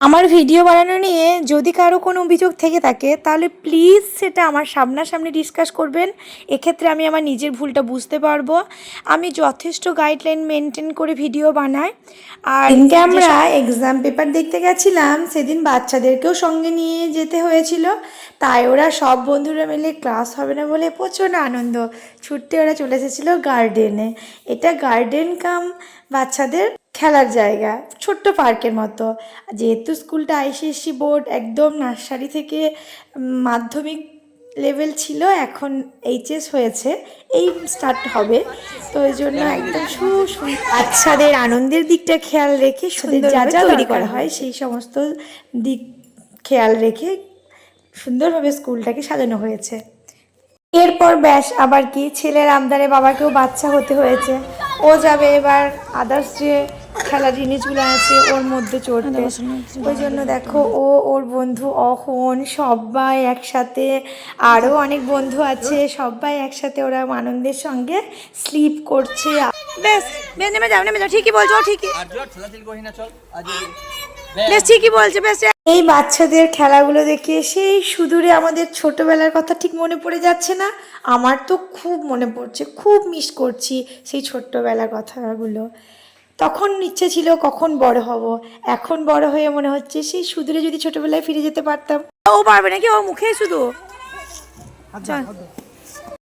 আমার ভিডিও বানানো নিয়ে যদি কারো কোনো অভিযোগ থেকে থাকে তাহলে প্লিজ সেটা আমার সামনাসামনি ডিসকাস করবেন। এক্ষেত্রে আমি আমার নিজের ভুলটা বুঝতে পারবো। আমি যথেষ্ট গাইডলাইন মেনটেন করে ভিডিও বানাই। আর দিনকে আমরা এক্সাম পেপার দেখতে গেছিলাম, সেদিন বাচ্চাদেরকেও সঙ্গে নিয়ে যেতে হয়েছিল। তাই ওরা সব বন্ধুরা মিলে ক্লাস হবে না বলে প্রচণ্ড আনন্দ ছুটতে ওরা চলে এসেছিলো গার্ডেনে। এটা গার্ডেন কাম বাচ্চাদের খেলার জায়গা, ছোট্ট পার্কের মতো। যেহেতু স্কুলটা আইসিএসসি বোর্ড, একদম নার্সারি থেকে মাধ্যমিক লেভেল ছিল, এখন এইচএস হয়েছে, এই স্টার্ট হবে। তো ওই জন্য একদম বাচ্চাদের আনন্দের দিকটা খেয়াল রেখে সুন্দর যা যা তৈরি করা হয় সেই সমস্ত দিক খেয়াল রেখে সুন্দরভাবে স্কুলটাকে সাজানো হয়েছে। এরপর ব্যাস আবার কি, ছেলের আবদারে বাবাকেও বাচ্চা হতে হয়েছে। ও যাবে এবার আদার্স যে খেলার জিনিসগুলো আছে ওর মধ্যে চড়তে। ওই জন্য দেখো ওর বন্ধু অহন সবাই একসাথে, আরও অনেক বন্ধু আছে, সবাই একসাথে ওরা আনন্দের সঙ্গে স্লিপ করছে। বেশ বেশ নেমে যাও নেমে যাও, ঠিকই বলছো, ঠিকই বেশ ঠিকই বলছে বেশ। এই বাচ্চাদের খেলাগুলো দেখে সেই সুদূরে আমাদের ছোটবেলার কথা ঠিক মনে পড়ে যাচ্ছে না? আমার তো খুব মনে পড়ছে, খুব মিস করছি সেই ছোট্টবেলার কথাগুলো। তখন ইচ্ছে ছিল কখন বড় হব, এখন বড় হয়ে মনে হচ্ছে সেই সুদূরে যদি ছোটবেলায় ফিরে যেতে পারতাম। ও পারবে নাকি, ও মুখে শুধু